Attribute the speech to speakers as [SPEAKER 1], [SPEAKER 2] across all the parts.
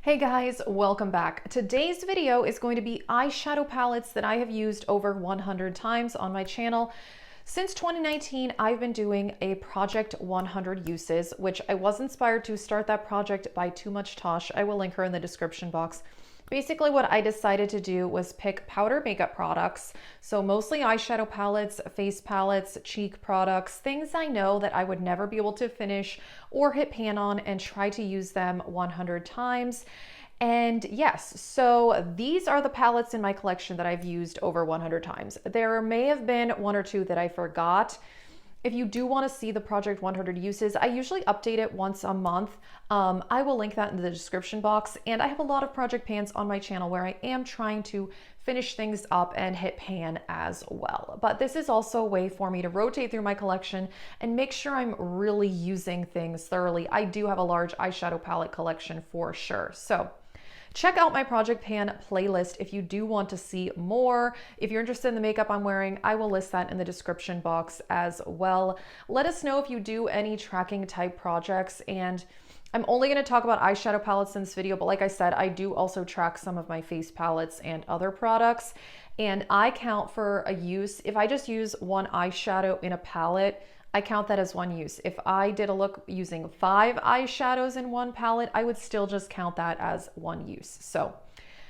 [SPEAKER 1] Hey guys, welcome back. Today's video is going to be eyeshadow palettes that I have used over 100 times on my channel. Since 2019, I've been doing a project 100 uses, which I was inspired to start that project by Too Much Tosh. I will link her in the description box. Basically what I decided to do was pick powder makeup products. So mostly eyeshadow palettes, face palettes, cheek products, things I know that I would never be able to finish or hit pan on, and try to use them 100 times. And yes, so these are the palettes in my collection that I've used over 100 times. There may have been one or two that I forgot. If you do want to see the Project 100 uses, I usually update it once a month. I will link that in the description box. And I have a lot of project pans on my channel where I am trying to finish things up and hit pan as well. But this is also a way for me to rotate through my collection and make sure I'm really using things thoroughly. I do have a large eyeshadow palette collection for sure. So check out my Project Pan playlist if you do want to see more. If you're interested in the makeup I'm wearing, I will list that in the description box as well. Let us know if you do any tracking type projects, and I'm only going to talk about eyeshadow palettes in this video, but like I said, I do also track some of my face palettes and other products, and I count for a use. If I just use one eyeshadow in a palette, I count that as one use. If I did a look using 5 eyeshadows in one palette, I would still just count that as one use. So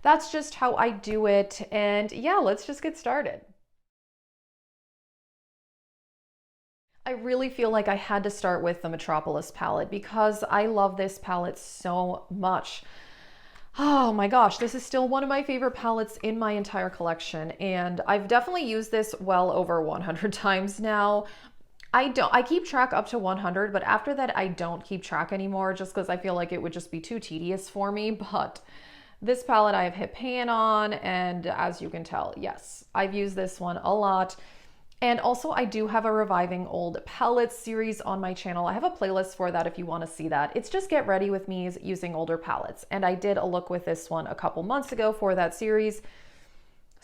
[SPEAKER 1] that's just how I do it. And yeah, let's just get started. I really feel like I had to start with the Metropolis palette because I love this palette so much. Oh my gosh, this is still one of my favorite palettes in my entire collection. And I've definitely used this well over 100 times now. I keep track up to 100, but after that, I don't keep track anymore just because I feel like it would just be too tedious for me. But this palette I have hit pan on, and as you can tell, yes, I've used this one a lot. And also I do have a Reviving Old Palettes series on my channel. I have a playlist for that if you want to see that. It's just get ready with me using older palettes. And I did a look with this one a couple months ago for that series.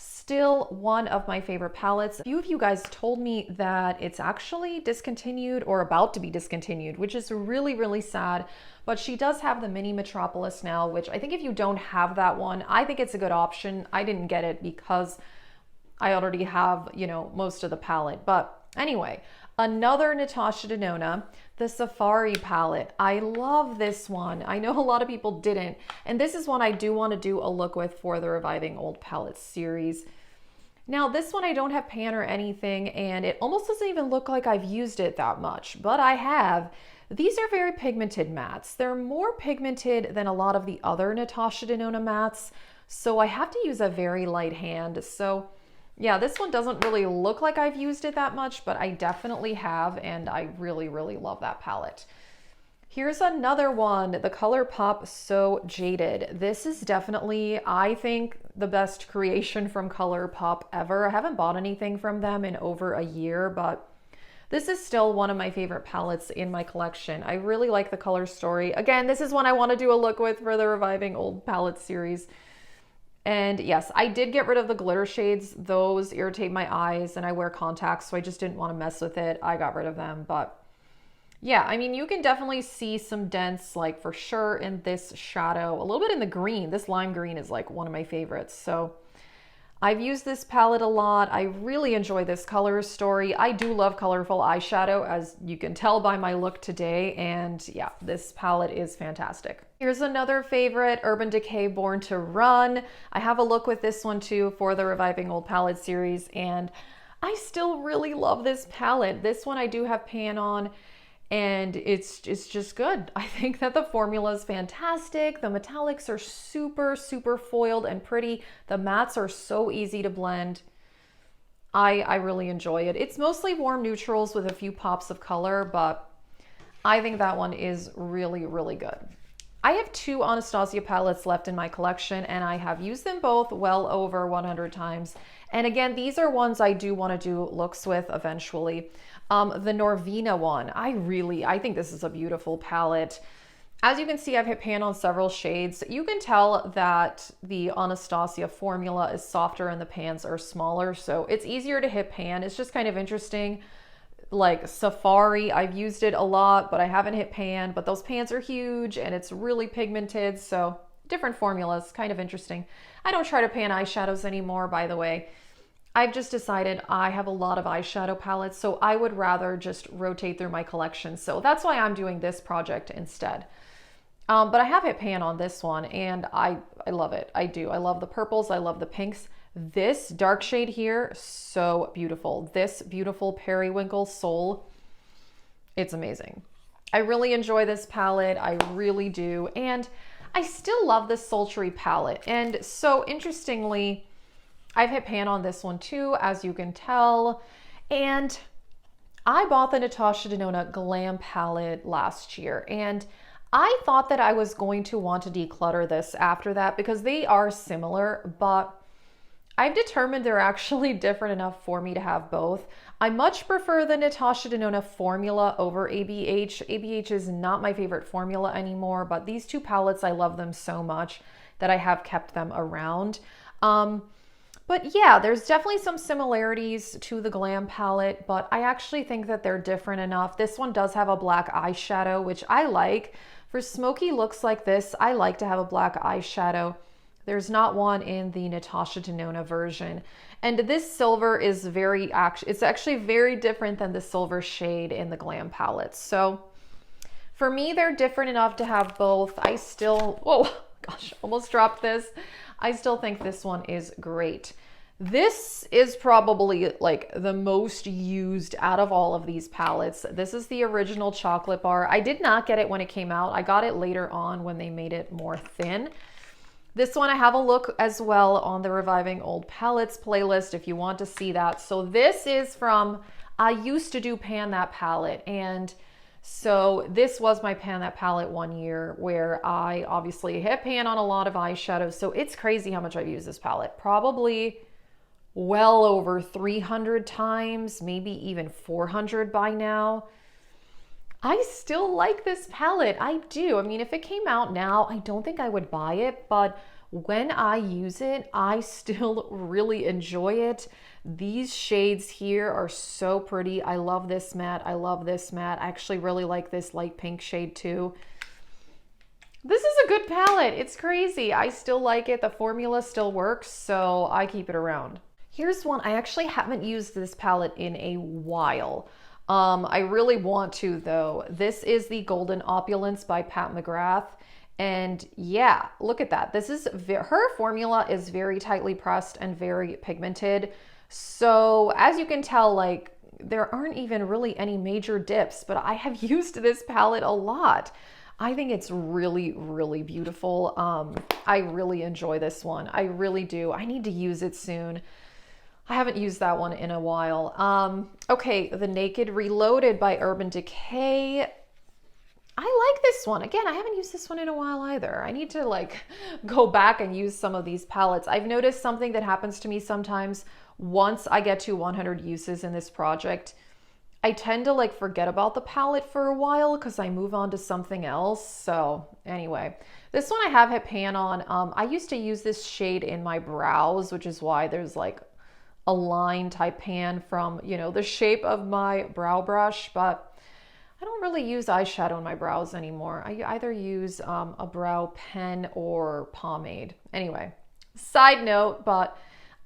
[SPEAKER 1] Still one of my favorite palettes. A few of you guys told me that it's actually discontinued or about to be discontinued, which is really, really sad. But she does have the mini Metropolis now, which I think if you don't have that one, I think it's a good option. I didn't get it because I already have, most of the palette. But anyway, another Natasha Denona, the Safari palette. I love this one. I know a lot of people didn't. And this is one I do want to do a look with for the Reviving Old Palettes series. Now this one I don't have pan or anything, and it almost doesn't even look like I've used it that much, but I have. These are very pigmented mattes. They're more pigmented than a lot of the other Natasha Denona mattes, so I have to use a very light hand. So yeah, this one doesn't really look like I've used it that much, but I definitely have, and I really, really love that palette. Here's another one, the ColourPop So Jaded. This is definitely, I think, the best creation from ColourPop ever. I haven't bought anything from them in over a year, but this is still one of my favorite palettes in my collection. I really like the color story. Again, this is one I want to do a look with for the Reviving Old Palettes series. And yes, I did get rid of the glitter shades. Those irritate my eyes and I wear contacts, so I just didn't want to mess with it. I got rid of them, but yeah, I mean, you can definitely see some dents, like for sure in this shadow, a little bit in the green. This lime green is like one of my favorites. So I've used this palette a lot. I really enjoy this color story. I do love colorful eyeshadow, as you can tell by my look today. And yeah, this palette is fantastic. Here's another favorite, Urban Decay Born to Run. I have a look with this one too for the Reviving Old Palette series, and I still really love this palette. This one I do have pan on, and it's just good. I think that the formula is fantastic. The metallics are super, super foiled and pretty. The mattes are so easy to blend. I really enjoy it. It's mostly warm neutrals with a few pops of color, but I think that one is really, really good. I have 2 Anastasia palettes left in my collection, and I have used them both well over 100 times. And again, these are ones I do want to do looks with eventually. The Norvina one, I think this is a beautiful palette. As you can see, I've hit pan on several shades. You can tell that the Anastasia formula is softer and the pans are smaller, so it's easier to hit pan. It's just kind of interesting. Like Safari, I've used it a lot, but I haven't hit pan, but those pans are huge and it's really pigmented. So different formulas, kind of interesting. I don't try to pan eyeshadows anymore, by the way. I've just decided I have a lot of eyeshadow palettes, so I would rather just rotate through my collection. So that's why I'm doing this project instead. But I have hit pan on this one, and I love it. I do. I love the purples. I love the pinks. This dark shade here, so beautiful. This beautiful periwinkle soul, it's amazing. I really enjoy this palette. I really do. And I still love this Sultry palette. And so interestingly, I've hit pan on this one too, as you can tell. And I bought the Natasha Denona Glam palette last year, and I thought that I was going to want to declutter this after that because they are similar, but I've determined they're actually different enough for me to have both. I much prefer the Natasha Denona formula over ABH. ABH is not my favorite formula anymore, but these two palettes, I love them so much that I have kept them around. But yeah, there's definitely some similarities to the Glam palette, but I actually think that they're different enough. This one does have a black eyeshadow, which I like. For smoky looks like this, I like to have a black eyeshadow. There's not one in the Natasha Denona version. And this silver is it's actually very different than the silver shade in the Glam palette. So for me, they're different enough to have both. I still, whoa, gosh, almost dropped this. I still think this one is great. This is probably like the most used out of all of these palettes. This is the original chocolate bar. I did not get it when it came out. I got it later on when they made it more thin. This one, I have a look as well on the Reviving Old Palettes playlist if you want to see that. So this is from, I used to do Pan That palette, and so this was my Pan That palette one year where I obviously hit pan on a lot of eyeshadows. So it's crazy how much I've used this palette. Probably well over 300 times, maybe even 400 by now. I still like this palette. I do. I mean, if it came out now, I don't think I would buy it, but when I use it, I still really enjoy it. These shades here are so pretty. I love this matte. I love this matte. I actually really like this light pink shade too. This is a good palette. It's crazy. I still like it. The formula still works, so I keep it around. Here's one. I actually haven't used this palette in a while. I really want to though. This is the Golden Opulence by Mcgrath. And yeah, look at that. This is, her formula is very tightly pressed and very pigmented. So as you can tell, like there aren't even really any major dips, but I have used this palette a lot. I think it's really, really beautiful. I really enjoy this one. I really do. I need to use it soon. I haven't used that one in a while. Okay, the Naked Reloaded by Urban Decay. I like this one. Again, I haven't used this one in a while either. I need to like go back and use some of these palettes. I've noticed something that happens to me sometimes once I get to 100 uses in this project. I tend to like forget about the palette for a while because I move on to something else. So anyway, this one I have hit pan on. I used to use this shade in my brows, which is why there's like a line type pan from, you know, the shape of my brow brush, but I don't really use eyeshadow in my brows anymore. I either use a brow pen or pomade. Anyway, side note, but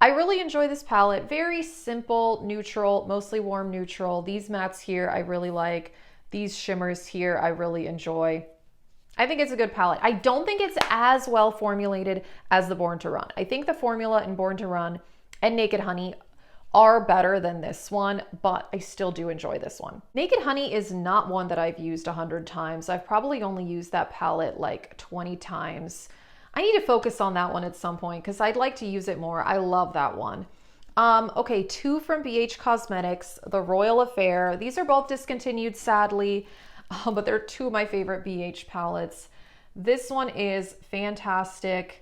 [SPEAKER 1] I really enjoy this palette. Very simple, neutral, mostly warm neutral. These mattes here I really like. These shimmers here I really enjoy. I think it's a good palette. I don't think it's as well formulated as the Born to Run. I think the formula in Born to Run and Naked Honey are better than this one, but I still do enjoy this one. Naked Honey is not one that I've used 100 times. I've probably only used that palette like 20 times. I need to focus on that one at some point because I'd like to use it more. I love that one. Okay, two from BH Cosmetics, The Royal Affair. These are both discontinued, sadly, but they're two of my favorite BH palettes. This one is fantastic.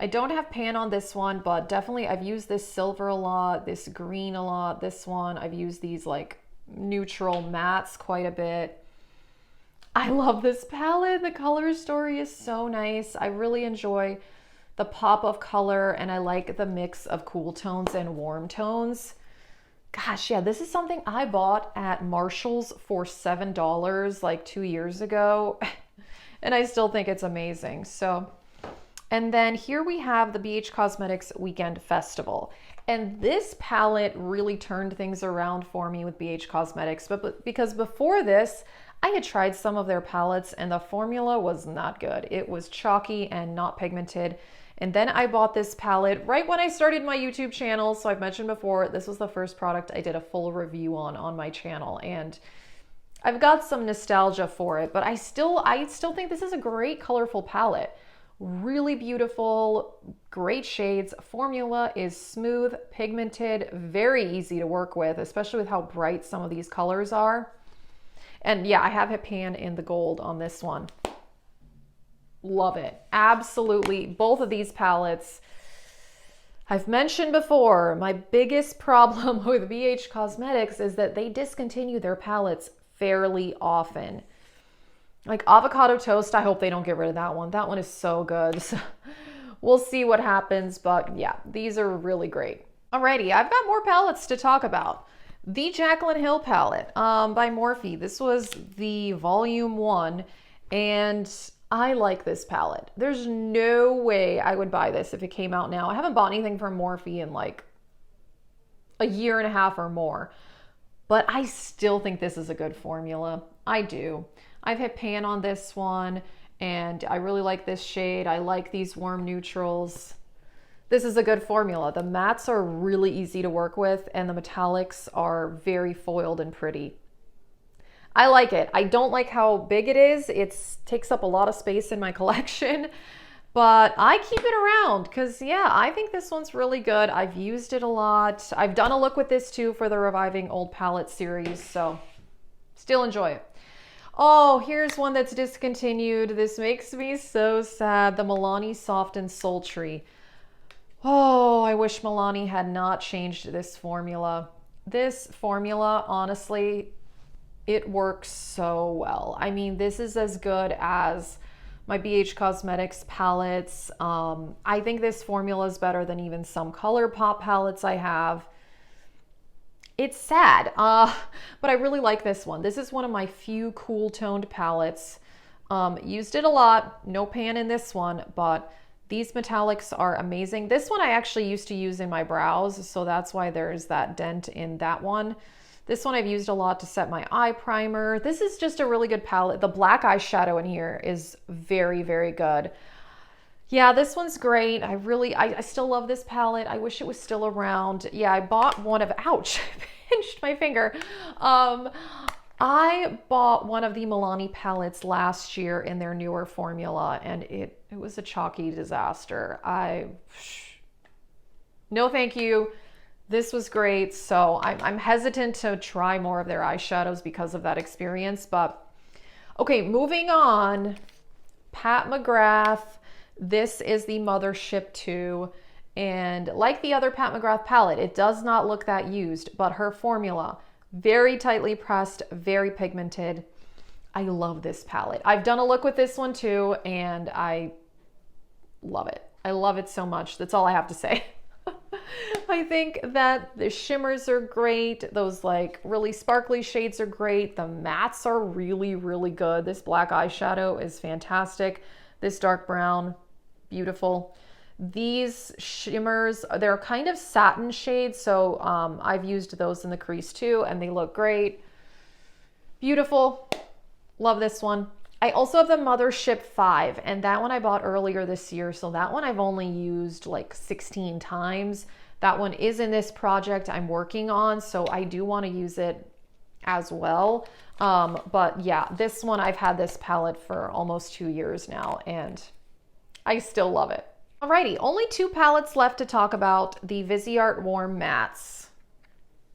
[SPEAKER 1] I don't have pan on this one, but definitely I've used this silver a lot, this green a lot, this one. I've used these like neutral mattes quite a bit. I love this palette. The color story is so nice. I really enjoy the pop of color, and I like the mix of cool tones and warm tones. Gosh, yeah, this is something I bought at Marshall's for $7 like 2 years ago, and I still think it's amazing. So And then here we have the BH Cosmetics Weekend Festival. And this palette really turned things around for me with BH Cosmetics, but because before this, I had tried some of their palettes and the formula was not good. It was chalky and not pigmented. And then I bought this palette right when I started my YouTube channel. So I've mentioned before, this was the first product I did a full review on my channel. And I've got some nostalgia for it, but I still think this is a great colorful palette. Really beautiful, great shades. Formula is smooth, pigmented, very easy to work with, especially with how bright some of these colors are. And yeah, I have hit pan in the gold on this one. Love it. Absolutely. Both of these palettes, I've mentioned before, my biggest problem with BH Cosmetics is that they discontinue their palettes fairly often. Like avocado toast, I hope they don't get rid of that one. That one is so good. So we'll see what happens, but yeah, these are really great. Alrighty, I've got more palettes to talk about. The Jaclyn Hill palette by Morphe. This was the volume 1, and I like this palette. There's no way I would buy this if it came out now. I haven't bought anything from Morphe in like a year and a half or more, but I still think this is a good formula. I do. I've hit pan on this one and I really like this shade. I like these warm neutrals. This is a good formula. The mattes are really easy to work with and the metallics are very foiled and pretty. I like it. I don't like how big it is. It takes up a lot of space in my collection, but I keep it around because yeah, I think this one's really good. I've used it a lot. I've done a look with this too for the Reviving Old Palette series, so still enjoy it. Oh, here's one that's discontinued. This makes me so sad. The Milani Soft and Sultry. Oh, I wish Milani had not changed this formula. This formula, honestly, it works so well. I mean, this is as good as my BH Cosmetics palettes. I think this formula is better than even some ColourPop palettes I have. It's sad, but I really like this one. This is one of my few cool toned palettes. Used it a lot, no pan in this one, but these metallics are amazing. This one I actually used to use in my brows, so that's why there's that dent in that one. This one I've used a lot to set my eye primer. This is just a really good palette. The black eyeshadow in here is very, very good. Yeah, this one's great. I still love this palette. I wish it was still around. Yeah, I bought one of, ouch, I pinched my finger. I bought one of the Milani palettes last year in their newer formula and it was a chalky disaster. No thank you. This was great. So I'm hesitant to try more of their eyeshadows because of that experience, but okay, moving on. Pat Mcgrath. This is the Mothership 2, and like the other Pat Mcgrath palette, it does not look that used, but her formula, very tightly pressed, very pigmented. I love this palette. I've done a look with this one too, and I love it. I love it so much. That's all I have to say. I think that the shimmers are great. Those like really sparkly shades are great. The mattes are really, really good. This black eyeshadow is fantastic. This dark brown, beautiful. These shimmers, they're kind of satin shades, so I've used those in the crease too, and they look great. Beautiful. Love this one. I also have the Mothership 5, and that one I bought earlier this year, so that one I've only used like 16 times. That one is in this project I'm working on, so I do want to use it as well. But yeah, this one, I've had this palette for almost 2 years now, and I still love it. Alrighty, only 2 palettes left to talk about. The Viseart Warm Mattes.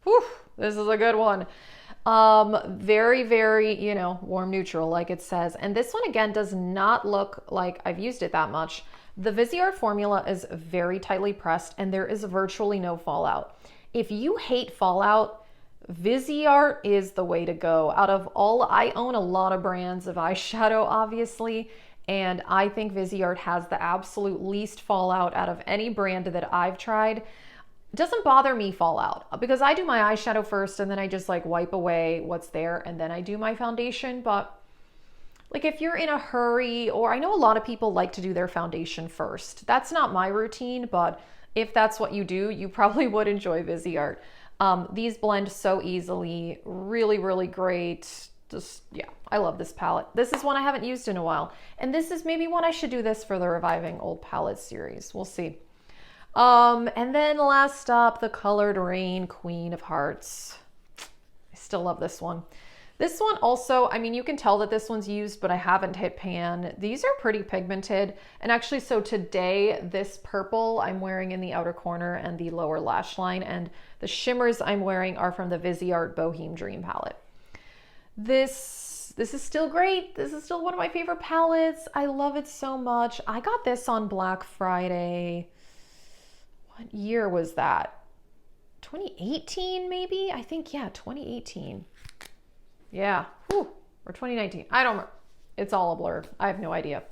[SPEAKER 1] Whew, this is a good one. Very, very, you know, warm neutral like it says. And this one again does not look like I've used it that much. The Viseart formula is very tightly pressed and there is virtually no fallout. If you hate fallout, Viseart is the way to go. Out of all, I own a lot of brands of eyeshadow, obviously, and I think Viseart has the absolute least fallout out of any brand that I've tried. It doesn't bother me fallout because I do my eyeshadow first and then I just like wipe away what's there and then I do my foundation. But like if you're in a hurry, or I know a lot of people like to do their foundation first. That's not my routine, but if that's what you do, you probably would enjoy Viseart. These blend so easily, really, really great. Just, yeah, I love this palette. This is one I haven't used in a while. And this is maybe one I should do this for the Reviving Old Palettes series. We'll see. And then last up, the Colored Raine Queen of Hearts. I still love this one. This one also, I mean, you can tell that this one's used, but I haven't hit pan. These are pretty pigmented. And actually, so today, this purple I'm wearing in the outer corner and the lower lash line, and the shimmers I'm wearing are from the Viseart Boheme Dream palette. This is still great. This is still one of my favorite palettes. I love it so much. I got this on Black Friday. What year was that? 2018 maybe? I think, yeah, 2018. Yeah, whew, or 2019. I don't remember. It's all a blur. I have no idea.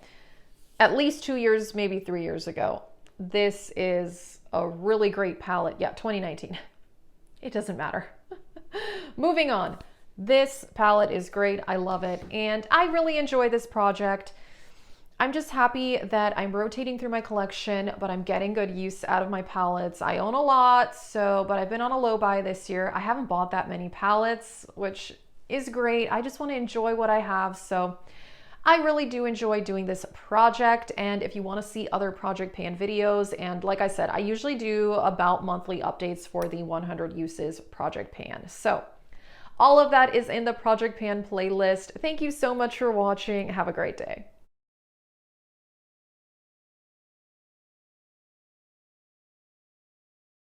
[SPEAKER 1] At least 2 years, maybe 3 years ago. This is a really great palette. Yeah, 2019. It doesn't matter. Moving on. This palette is great. I love it. And I really enjoy this project. I'm just happy that I'm rotating through my collection, but I'm getting good use out of my palettes. I own a lot, but I've been on a low buy this year. I haven't bought that many palettes, which is great. I just want to enjoy what I have. So I really do enjoy doing this project. And if you want to see other Project Pan videos, and like I said, I usually do about monthly updates for the 100 Uses Project Pan. So all of that is in the Project Pan playlist. Thank you so much for watching. Have a great day.